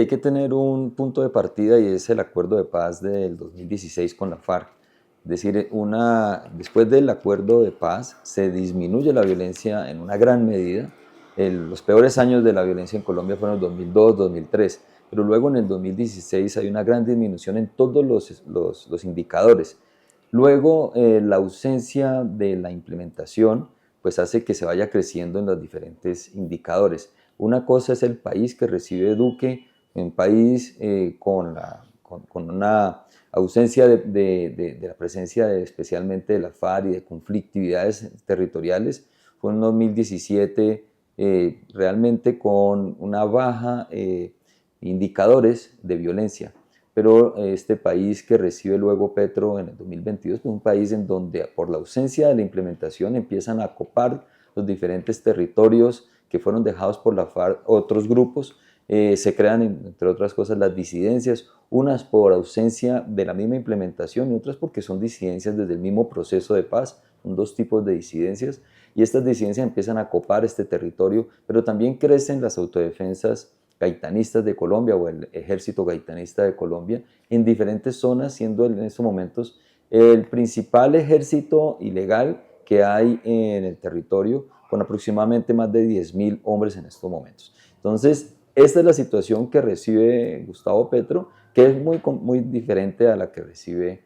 hay que tener un punto de partida y es el acuerdo de paz del 2016 con la FARC. Es decir, después del acuerdo de paz se disminuye la violencia en una gran medida. Los peores años de la violencia en Colombia fueron el 2002, 2003, pero luego en el 2016 hay una gran disminución en todos los indicadores. Luego, la ausencia de la implementación pues hace que se vaya creciendo en los diferentes indicadores. Una cosa es el país que recibe Duque, un país con una ausencia de la presencia especialmente de la FARC y de conflictividades territoriales. Fue en 2017 realmente con una baja indicadores de violencia. Pero este país que recibe luego Petro en el 2022 es un país en donde por la ausencia de la implementación empiezan a copar los diferentes territorios que fueron dejados por la FARC, otros grupos, se crean, entre otras cosas, las disidencias, unas por ausencia de la misma implementación y otras porque son disidencias desde el mismo proceso de paz. Son dos tipos de disidencias y estas disidencias empiezan a copar este territorio, pero también crecen las autodefensas gaitanistas de Colombia o el ejército gaitanista de Colombia en diferentes zonas, siendo en estos momentos el principal ejército ilegal que hay en el territorio, con aproximadamente más de 10.000 hombres en estos momentos. Entonces, esta es la situación que recibe Gustavo Petro, que es muy diferente a la que recibe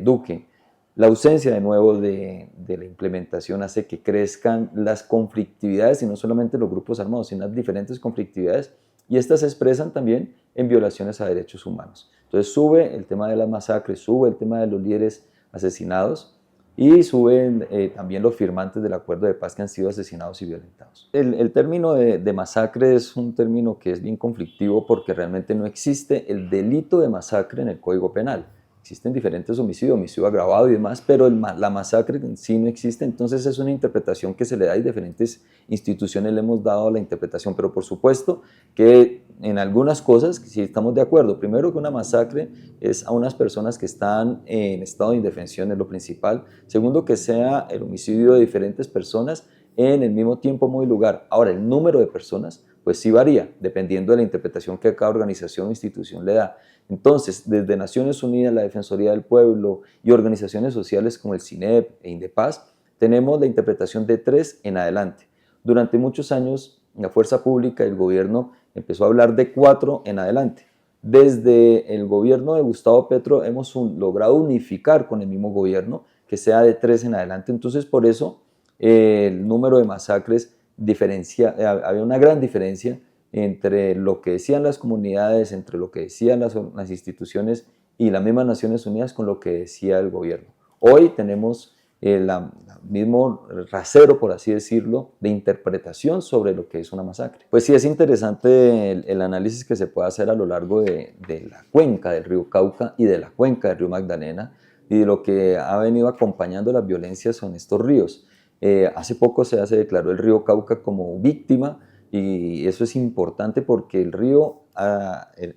Duque. La ausencia de nuevo de la implementación hace que crezcan las conflictividades, y no solamente los grupos armados, sino las diferentes conflictividades, y estas se expresan también en violaciones a derechos humanos. Entonces sube el tema de las masacres, sube el tema de los líderes asesinados, y suben también los firmantes del acuerdo de paz que han sido asesinados y violentados. El término de masacre es un término que es bien conflictivo porque realmente no existe el delito de masacre en el Código Penal. Existen diferentes homicidios, homicidio agravado y demás, pero la masacre en sí no existe, entonces es una interpretación que se le da y diferentes instituciones le hemos dado la interpretación, pero por supuesto que en algunas cosas sí estamos de acuerdo. Primero, que una masacre es a unas personas que están en estado de indefensión, es lo principal. Segundo, que sea el homicidio de diferentes personas en el mismo tiempo, modo y lugar. Ahora, el número de personas pues sí varía, dependiendo de la interpretación que cada organización o institución le da. Entonces, desde Naciones Unidas, la Defensoría del Pueblo y organizaciones sociales como el CINEP e Indepaz, tenemos la interpretación de 3 en adelante. Durante muchos años, la fuerza pública y el gobierno empezó a hablar de 4 en adelante. Desde el gobierno de Gustavo Petro hemos logrado unificar con el mismo gobierno que sea de 3 en adelante. Entonces, por eso el número de masacres había una gran diferencia entre lo que decían las comunidades, entre lo que decían las instituciones y las mismas Naciones Unidas con lo que decía el gobierno. Hoy tenemos el mismo rasero, por así decirlo, de interpretación sobre lo que es una masacre. Pues sí, es interesante el análisis que se puede hacer a lo largo de la cuenca del río Cauca y de la cuenca del río Magdalena y de lo que ha venido acompañando las violencias en estos ríos. Hace poco se declaró el río Cauca como víctima y eso es importante porque el río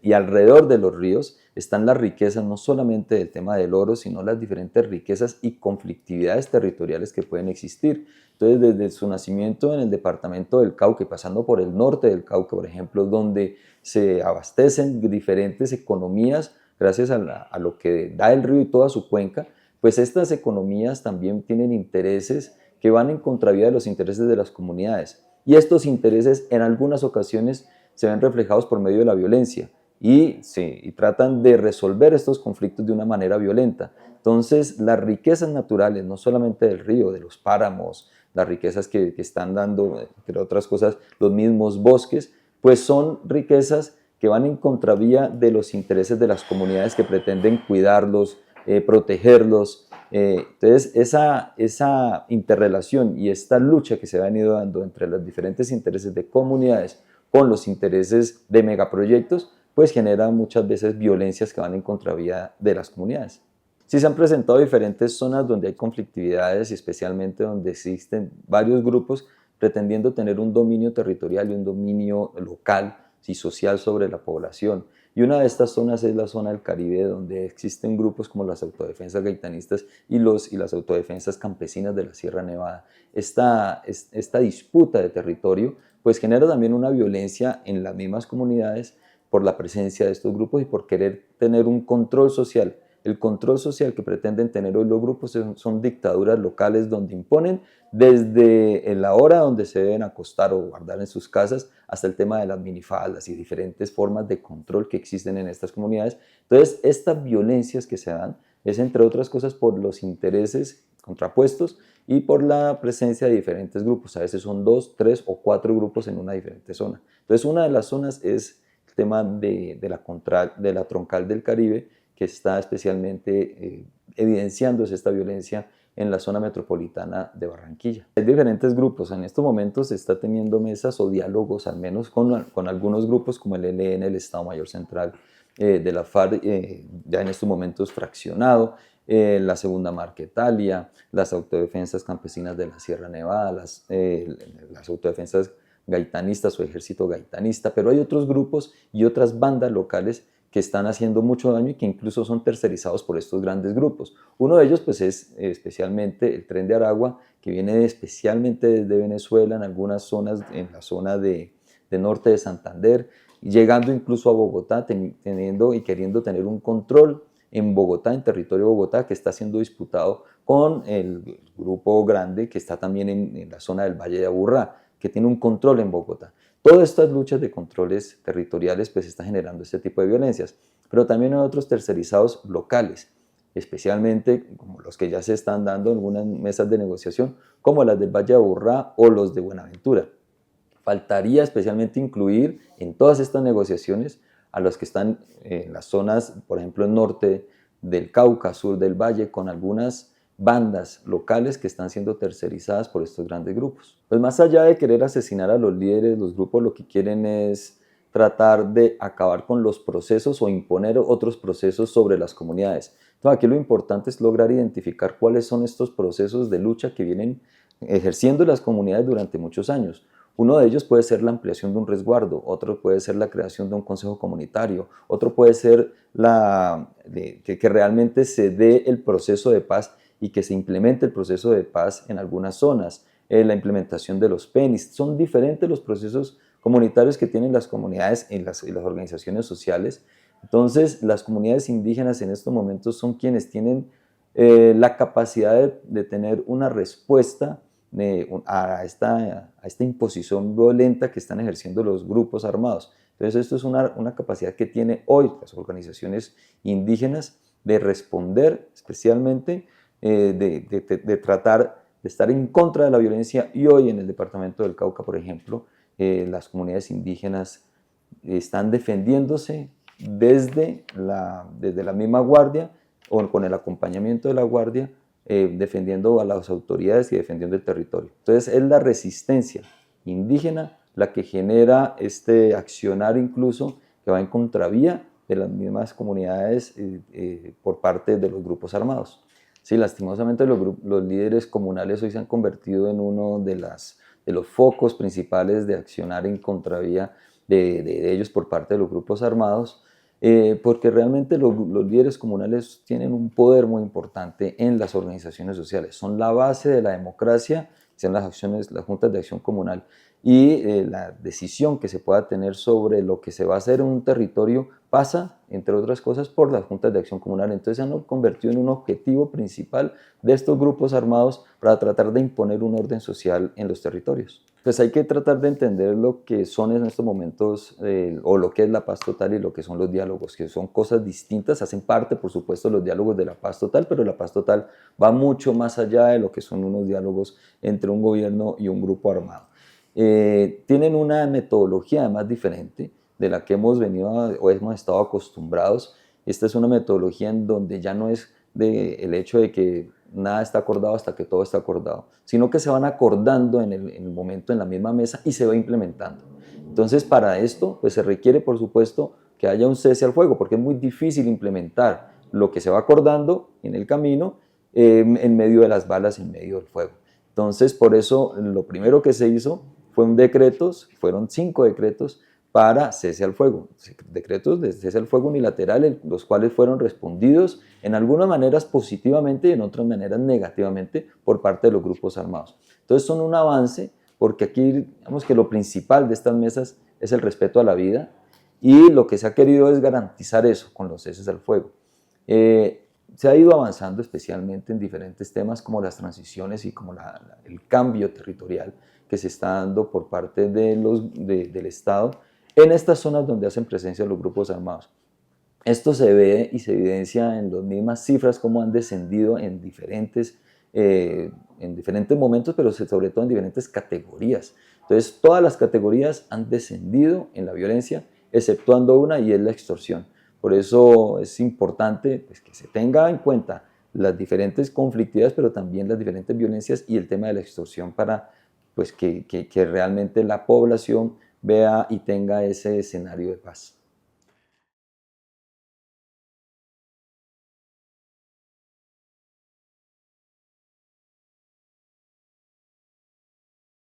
y alrededor de los ríos están las riquezas, no solamente del tema del oro, sino las diferentes riquezas y conflictividades territoriales que pueden existir. Entonces, desde su nacimiento en el departamento del Cauca y pasando por el norte del Cauca, por ejemplo, donde se abastecen diferentes economías gracias a lo que da el río y toda su cuenca, pues estas economías también tienen intereses que van en contravía de los intereses de las comunidades. Y estos intereses en algunas ocasiones se ven reflejados por medio de la violencia y tratan de resolver estos conflictos de una manera violenta. Entonces, las riquezas naturales, no solamente del río, de los páramos, las riquezas que están dando, entre otras cosas, los mismos bosques, pues son riquezas que van en contravía de los intereses de las comunidades que pretenden cuidarlos, protegerlos. Entonces, esa interrelación y esta lucha que se ha venido dando entre los diferentes intereses de comunidades con los intereses de megaproyectos, pues genera muchas veces violencias que van en contravía de las comunidades. Sí se han presentado diferentes zonas donde hay conflictividades y especialmente donde existen varios grupos pretendiendo tener un dominio territorial y un dominio local y social sobre la población. Y una de estas zonas es la zona del Caribe, donde existen grupos como las autodefensas gaitanistas y las autodefensas campesinas de la Sierra Nevada. Esta disputa de territorio pues genera también una violencia en las mismas comunidades por la presencia de estos grupos y por querer tener un control social. El control social que pretenden tener hoy los grupos son dictaduras locales donde imponen desde la hora donde se deben acostar o guardar en sus casas hasta el tema de las minifaldas y diferentes formas de control que existen en estas comunidades. Entonces, estas violencias que se dan es, entre otras cosas, por los intereses contrapuestos y por la presencia de diferentes grupos. A veces son 2, 3 o 4 grupos en una diferente zona. Entonces, una de las zonas es el tema de la troncal del Caribe, que está especialmente evidenciándose esta violencia en la zona metropolitana de Barranquilla. Hay diferentes grupos, en estos momentos se está teniendo mesas o diálogos, al menos con algunos grupos como el ELN, el Estado Mayor Central de la FARC, ya en estos momentos fraccionado, la Segunda Marquetalia, las autodefensas campesinas de la Sierra Nevada, las autodefensas gaitanistas o ejército gaitanista, pero hay otros grupos y otras bandas locales que están haciendo mucho daño y que incluso son tercerizados por estos grandes grupos. Uno de ellos pues, es especialmente el Tren de Aragua, que viene especialmente desde Venezuela, en algunas zonas, en la zona de norte de Santander, llegando incluso a Bogotá, teniendo y queriendo tener un control en Bogotá, en territorio de Bogotá, que está siendo disputado con el grupo grande que está también en la zona del Valle de Aburrá, que tiene un control en Bogotá. Todas estas luchas de controles territoriales pues están generando este tipo de violencias, pero también hay otros tercerizados locales, especialmente como los que ya se están dando en algunas mesas de negociación, como las del Valle de Aburrá o los de Buenaventura. Faltaría especialmente incluir en todas estas negociaciones a los que están en las zonas, por ejemplo, el norte del Cauca, sur del Valle, con algunas bandas locales que están siendo tercerizadas por estos grandes grupos. Pues más allá de querer asesinar a los líderes, los grupos lo que quieren es tratar de acabar con los procesos o imponer otros procesos sobre las comunidades. Entonces aquí lo importante es lograr identificar cuáles son estos procesos de lucha que vienen ejerciendo las comunidades durante muchos años. Uno de ellos puede ser la ampliación de un resguardo, otro puede ser la creación de un consejo comunitario, otro puede ser que realmente se dé el proceso de paz y que se implemente el proceso de paz en algunas zonas, la implementación de los PENIS. Son diferentes los procesos comunitarios que tienen las comunidades y las organizaciones sociales. Entonces, las comunidades indígenas en estos momentos son quienes tienen la capacidad de tener una respuesta a esta imposición violenta que están ejerciendo los grupos armados. Entonces esto es una capacidad que tiene hoy las organizaciones indígenas de responder especialmente, de tratar de estar en contra de la violencia, y hoy en el departamento del Cauca, por ejemplo, las comunidades indígenas están defendiéndose desde la misma guardia o con el acompañamiento de la guardia, defendiendo a las autoridades y defendiendo el territorio. Entonces es la resistencia indígena la que genera este accionar incluso que va en contravía de las mismas comunidades por parte de los grupos armados. Sí, lastimosamente los líderes comunales hoy se han convertido en uno de los focos principales de accionar en contravía de ellos por parte de los grupos armados, porque realmente los líderes comunales tienen un poder muy importante en las organizaciones sociales, son la base de la democracia, son las juntas de acción comunal, y la decisión que se pueda tener sobre lo que se va a hacer en un territorio pasa, entre otras cosas, por las juntas de acción comunal. Entonces se han convertido en un objetivo principal de estos grupos armados para tratar de imponer un orden social en los territorios. Pues hay que tratar de entender lo que son en estos momentos, o lo que es la paz total y lo que son los diálogos, que son cosas distintas, hacen parte, por supuesto, los diálogos de la paz total, pero la paz total va mucho más allá de lo que son unos diálogos entre un gobierno y un grupo armado. Tienen una metodología además diferente de la que hemos venido o hemos estado acostumbrados. Esta es una metodología en donde ya no es el hecho de que nada está acordado hasta que todo está acordado, sino que se van acordando en el momento en la misma mesa y se va implementando. Entonces, para esto pues se requiere, por supuesto, que haya un cese al fuego, porque es muy difícil implementar lo que se va acordando en el camino en medio de las balas, en medio del fuego. Entonces, por eso lo primero que se hizo fueron 5 decretos para cese al fuego, decretos de cese al fuego unilateral, los cuales fueron respondidos en algunas maneras positivamente y en otras maneras negativamente por parte de los grupos armados. Entonces son un avance, porque aquí digamos que lo principal de estas mesas es el respeto a la vida, y lo que se ha querido es garantizar eso con los ceses al fuego. Se ha ido avanzando especialmente en diferentes temas como las transiciones y como el cambio territorial que se está dando por parte del Estado en estas zonas donde hacen presencia los grupos armados. Esto se ve y se evidencia en las mismas cifras como han descendido en diferentes momentos, pero sobre todo en diferentes categorías. Entonces, todas las categorías han descendido en la violencia, exceptuando una, y es la extorsión. Por eso es importante, pues, que se tenga en cuenta las diferentes conflictividades, pero también las diferentes violencias y el tema de la extorsión para, pues, que realmente la población vea y tenga ese escenario de paz.